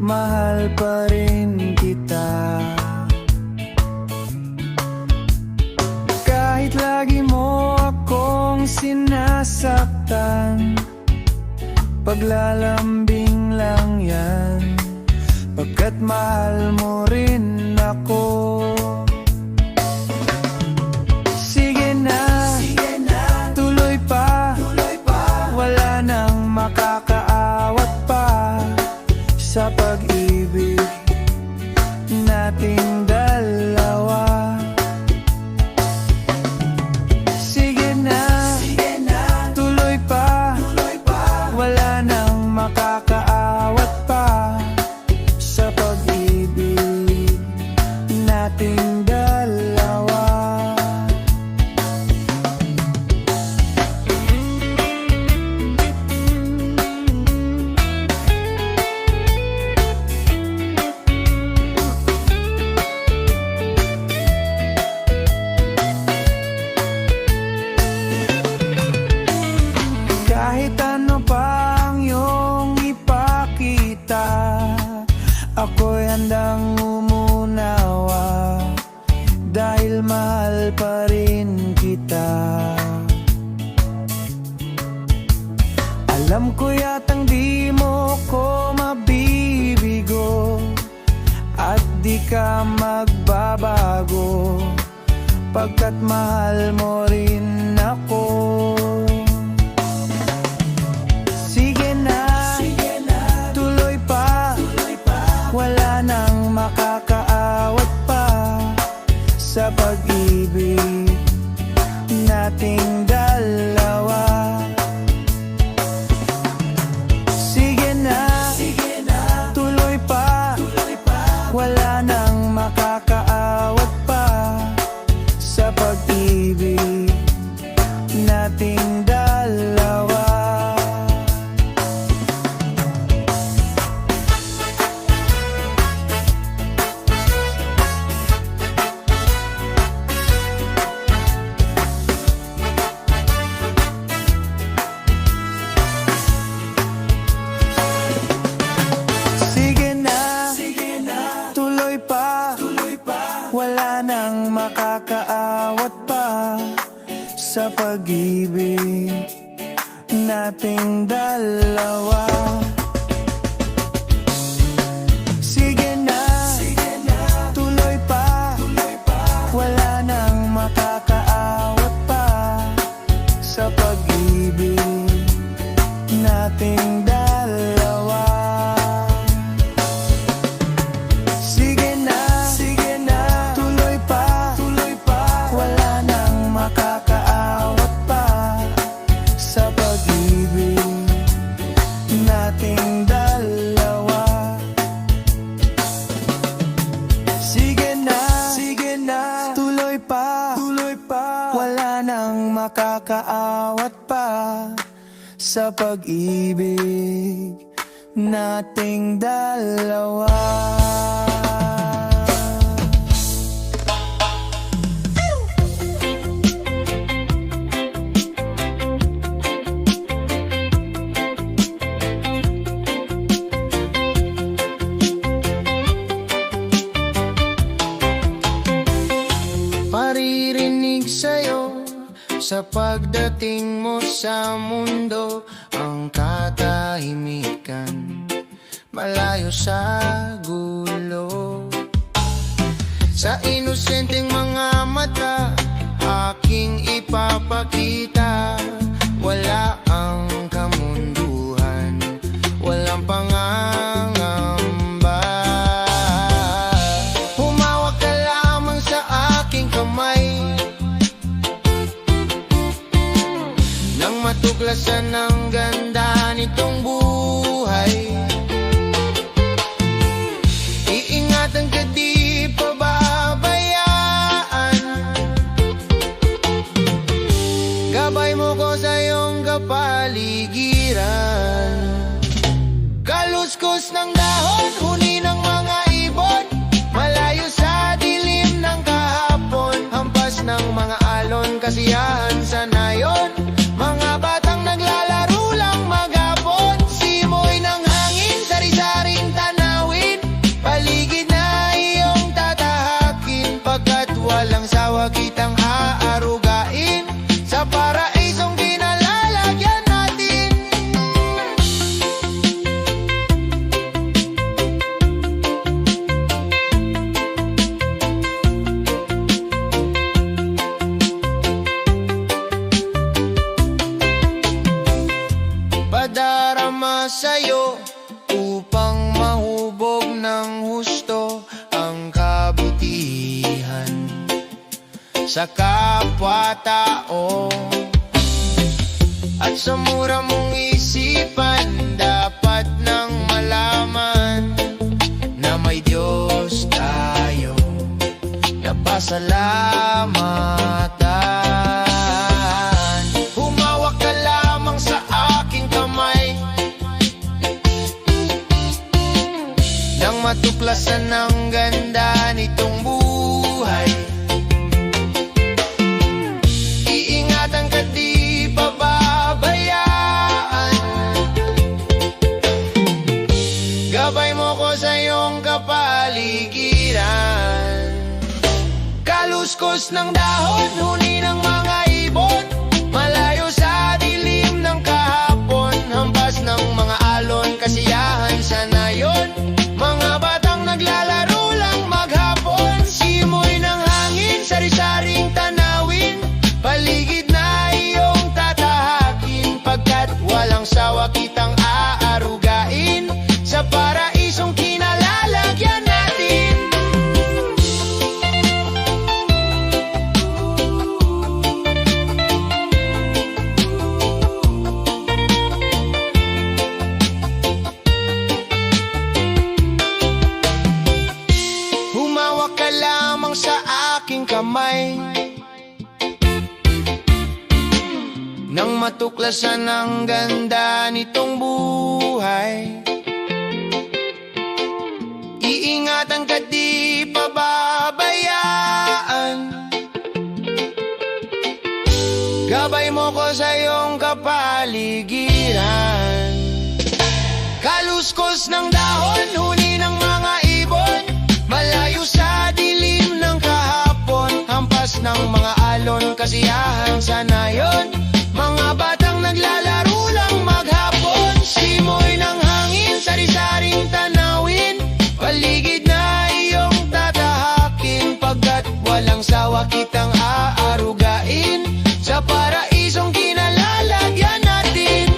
mahal pa rin kita. Kahit lagi mo akong sinasaktan, paglalambing lang yan, pagkat mahal mo rin ako. Sige na, tuloy pa, wala nang makakaawat pa sa pag-ibig nating dalawa. Sige na, tuloy pa, wala nang makakaawat pa sa pag-ibig nating dalawa. Kahit ano pa ang iyong ipakita, ako'y handang umunawa, dahil mahal pa rin kita. Alam ko yatang di mo ko mabibigo, at di ka magbabago, pagkat mahal mo rin ako. Sige na, tuloy pa, wala nang makakaawat pa sa pag-ibig nating dalawa. Sige na, tuloy pa, wala nang makakaawat pa sa pag-ibig nating dalawa. Wala nang makakaawat pa sa pag-ibig nating dalawa. Sige na, tuloy pa, wala nang makakaawat pa sa pag-ibig nating dalawa. Wala nang makakaawat pa sa pag-ibig nating dalawa. Maririnig sa'yo sa pagdating mo sa mundo, ang katahimikan malayo sa gulo. Sa inosenteng mga mata aking ipapakita, wala ang kamunduhan, walang pangangamba. Humawak ka lamang sa aking kamay, nang matuklasan ang ganda nitong buhay. Iingatan ka, di pababayaan, gabay mo ko sa kapwa-tao. At sa mura mong isipan, dapat nang malaman na may Diyos tayo napasalamatan. Humawak ka lamang sa aking kamay nang matuklasan ang ganda nitong buhay. Iingatan ka, di pababayaan. Gabay mo ko sa iyong kapaligiran. Kaluskos ng dahon, huni ng mga ibon, malayo sa dilim ng kahapon, hampas ng mga alon, kasiyahan sa nayon. Mga batang naglalaro lang maghapon, simoy ng hangin, sari-saring tanawin, paligid na iyong tatahakin, pagkat walang sawa kitang aarugain sa paraisong kinalalagyan natin. Humawak ka lamang sa aking kamay nang matuklasan ang ganda nitong buhay. Iingatan ka, di pababayaan. Gabay mo ko sa iyong kapaligiran. Kaluskos ng dahon, huni ng mga ibon, malayo sa dilim ng kahapon, hampas ng mga alon, kasiyahan sa nayon. Mga batang naglalaro lang maghapon, simoy ng hangin, sari-saring tanawin, paligid na iyong tatahakin, pagkat walang sawa kitang aarugain sa paraisong kinalalagyan natin.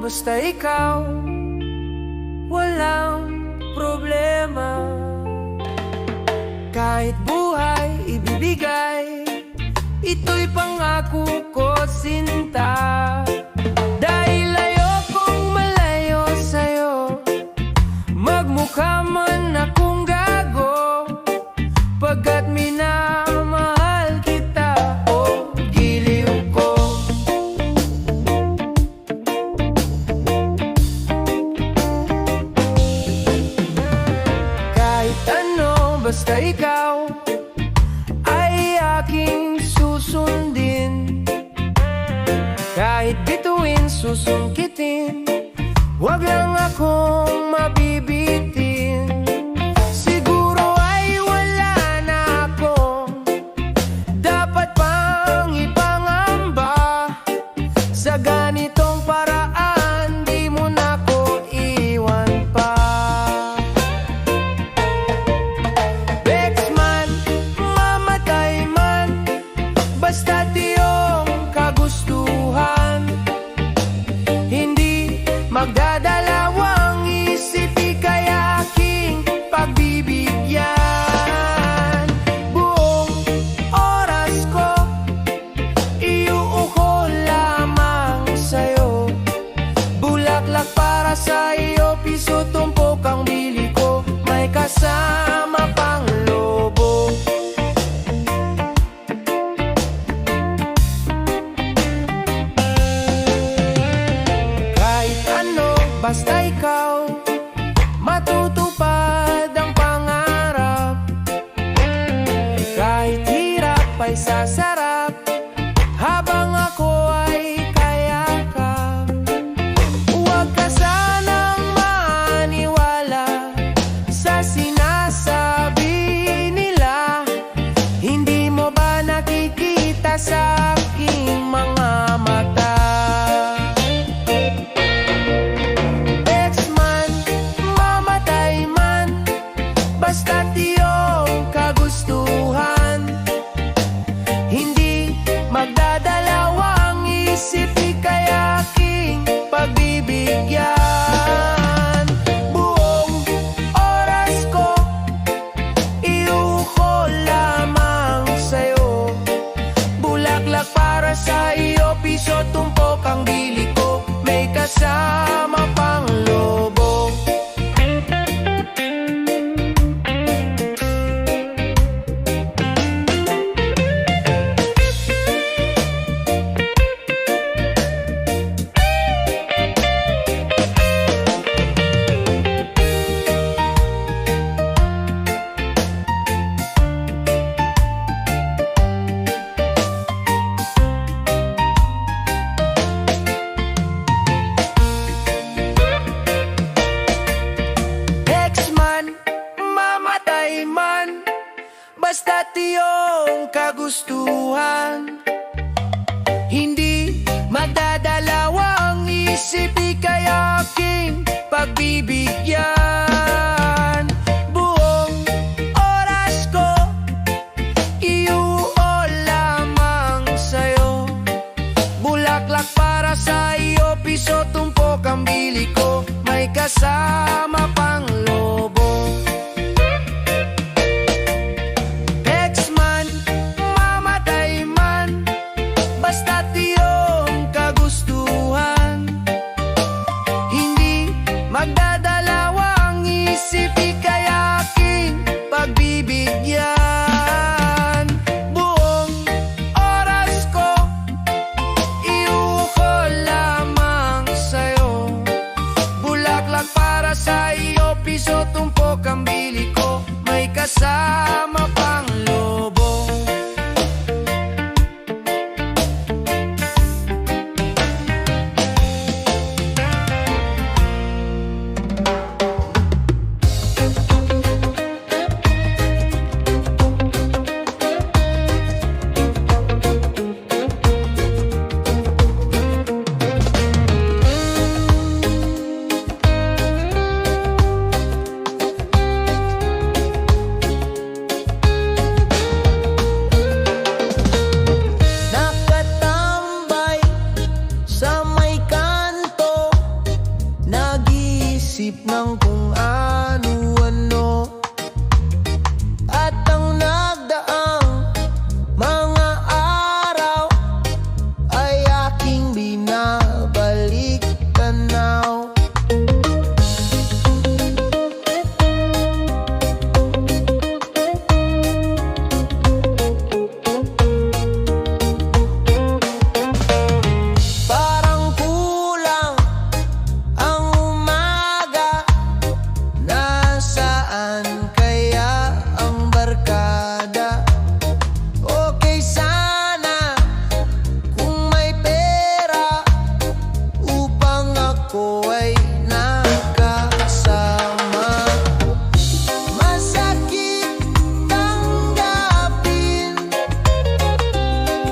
Basta ikaw, walang problema. Kahit buhay ibibigay, ito'y pangako ko, sinta. Dahil ayokong malayo sa'yo, magmukha man akong gago, pagkat minamahal kita, oh giliw ko. Basta ikaw ay aking susundin, kahit bituin, susungkitin, wag lang akong mabibitin. Siguro ay wala na akong dapat pang ipangamba, sa ganitong paraan di mo na ko iwan pa. Basta't iyong kagustuhan, hindi magdadalawang isip, ika'y aking pagbibigyan. Buong oras ko iuuko lamang sa'yo, bulaklak para sa iyo, piso tumpok ang bili ko, may kasama pang lobo. Basta ikaw, matutupad ang pangarap, kahit hirap ay sasarap, habang ako ay kayakap. Huwag ka sanang maniwala sa sinasabi kagustuhan. Hindi magdadalawang isip, ika'y aking pagbibigyan. Buong oras ko iuol lamang sa'yo. Bulaklak para sa iyo, piso tumpok ang bili ko, may kasama pang lobo. Text man, mamatay man, basta't iyong kagustuhan. Hindi magdadalawang isip, ika'y aking pagbibigyan. Buong oras ko iuukol lamang sa'yo. Bulaklak para sa iyo, piso tumpok ang bili ko, may kasama pang lobo. Nakatambay sa may kanto, nag-iisip ng kung ano-ano. At ang nagdaang mga araw ay aking binabalik tanaw. Parang kulang ang umaga, nasaan kaya ang barkada? Okay sana kung may pera upang ako ay nakasama. Masakit tanggapin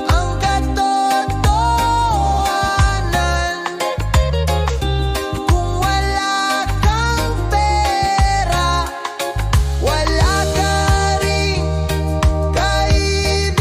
ang katotohanan. Kung wala kang pera, wala ka ring kaibigan.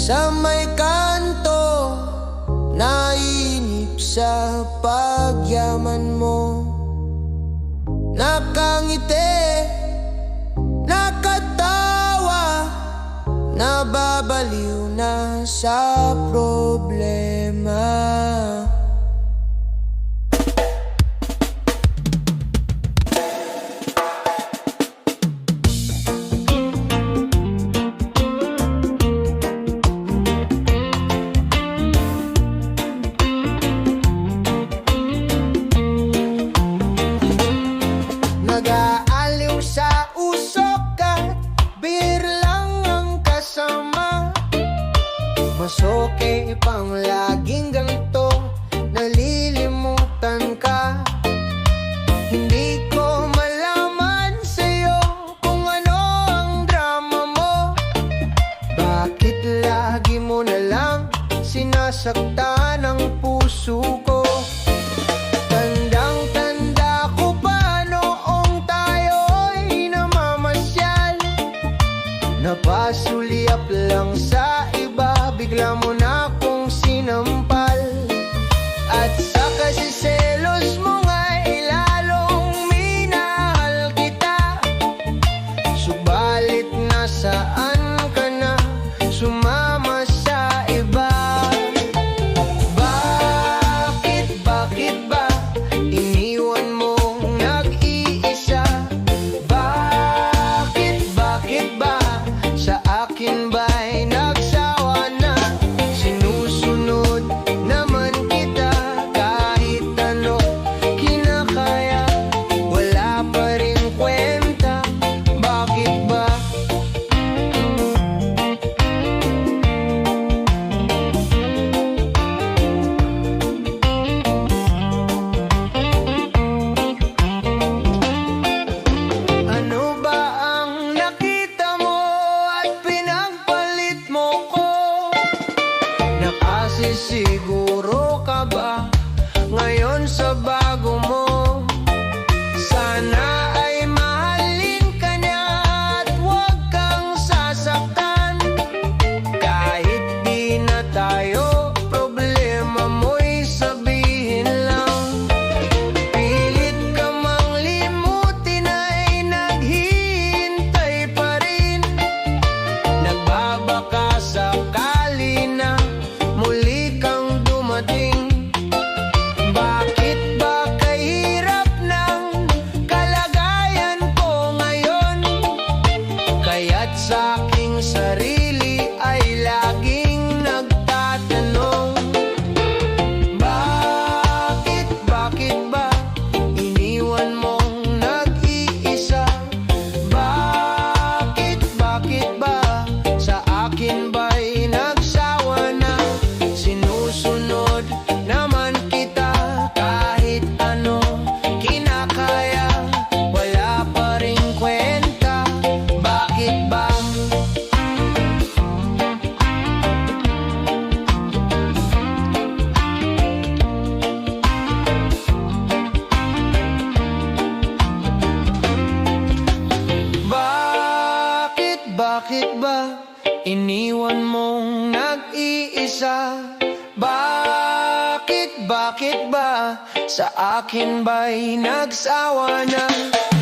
sa may kanto, nainip sa pagyaman mo. Nakangiti, nakatawa, nababaliw na sa problema. Nag-aaliw sa usok at beer lang ang kasama. Mas okay pang laging ganito, nalilimutan ka. Hindi ko malaman sa'yo kung ano ang drama mo. Bakit lagi mo na lang sinasaktan ang puso ko? Tandang-tanda ko pa noong tayo'y namamasyal. Napasulyap lang sa iba, bigla mo na akong sinampal. At sa kasiselos mo nga'y lalong minahal kita. Subalit nasaan ka na, sumama sa iba. Bakit ba iniwan mong nag-iisa? Bakit ba sa akin ba'y nagsawa na? Sinusunod naman kita kahit ano kinakaya, wala pa rin kwenta. Bakit ba? Ano ba ang nakita mo at pinagpalit mo ko? Nakasisiguro ka ba ngayon sa bago mo? Sana ay mahalin ka niya at huwag kang sasaktan. Kahit di na tayo, problema mo'y sabihin lang. Pilit ka mang limutin ay naghihintay pa rin. Nagbabaka sakali na muli kang dumating. Bakit ba kahirap ng kalagayan ko ngayon? Kaya't sa aking sarili ay laging nagtatanong. Bakit ba iniwan mong nag-iisa? Bakit ba sa akin ba'y nagsawa na? Sinusunod naman kita kahit ano kinakaya, wala pa rin kwenta. Bakit ba? Bakit ba iniwan mong nag-iisa? Bakit ba sa akin ba'y nagsawa na?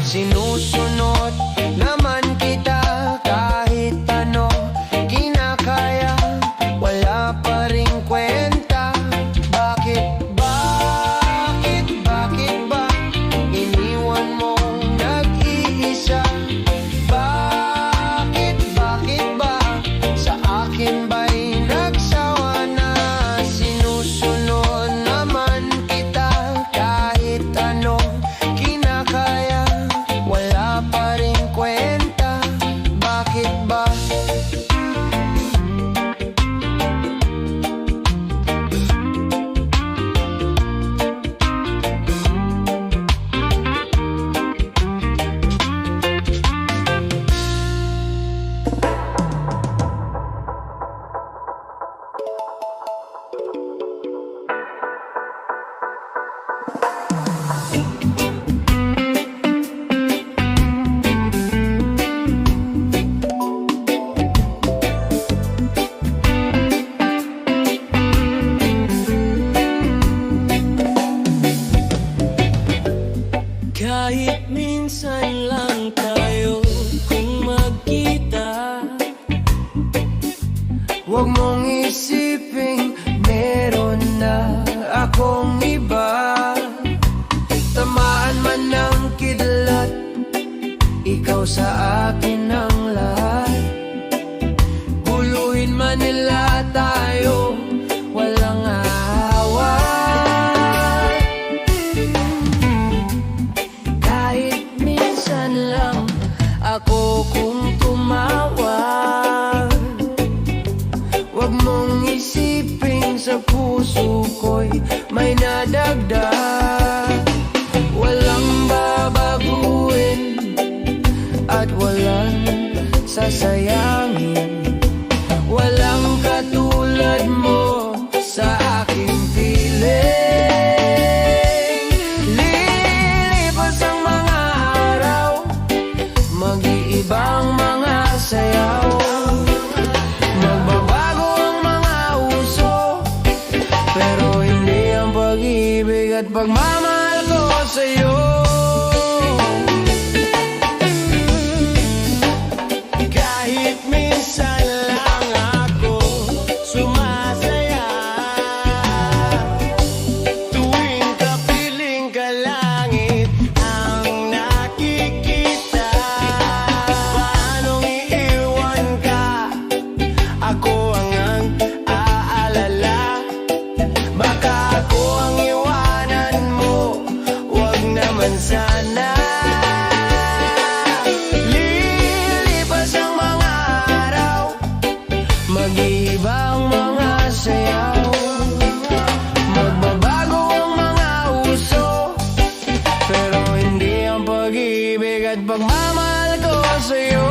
Sinusunod naman kita kahit ano kinakaya, wala pa rin kwenta. Bakit ba iniwan mong nag-iisa? Bakit ba sa akin ba'y nagsawa na? Sinusunod naman kita kahit ano kinakaya, wala isipin sa puso ko'y may nadagdag. Walang babaguhin at walang sasayangin. Walang katulad mo sa aking piling. Lilipas ang mga araw, mag-iibang mga sayaw. Magbabago ang mga uso, pero hindi ang pag-ibig at pagmamahal ko sa'yo. Kahit minsan lang ako sumasaya, tuwing kapiling ka langit ang nakikita. Paanong iiwan ka? Ako ang aalala. Baka ako ang iwanan mo, wag naman sana. Lilipas ang mga araw, mag-iibang mga sayaw. Magbabago ang mga uso, pero hindi ang pag-ibig at pagmamahal ko sa'yo.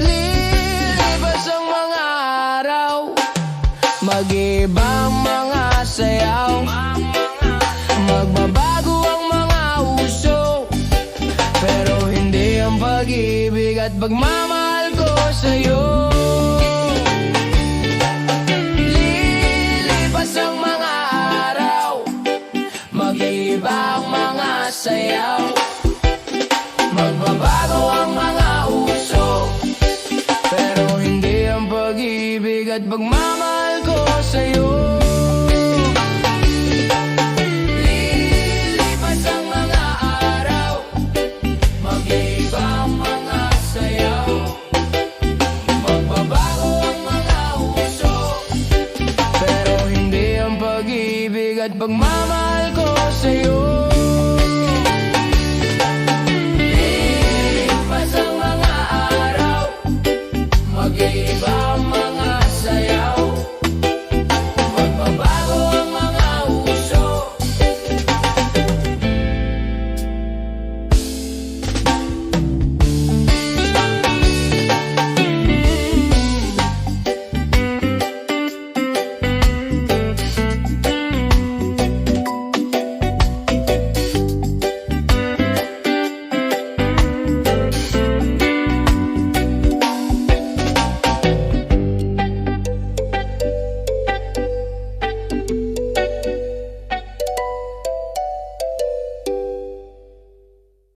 Lilipas ang mga araw, mag-ibang mga sayaw. Magbabago ang mga uso, pero hindi ang pag-ibig at pagmamahal ko sa'yo. Lilipas ang mga araw, mag-ibang mga sayaw. Magbabago ang mga uso, pero hindi ang pag-ibig at pagmamahal ko sa'yo. Lilipas ang mga araw, mag-iibang mga sayaw. Magbabago ang mga uso, pero hindi ang pag-ibig at pagmamahal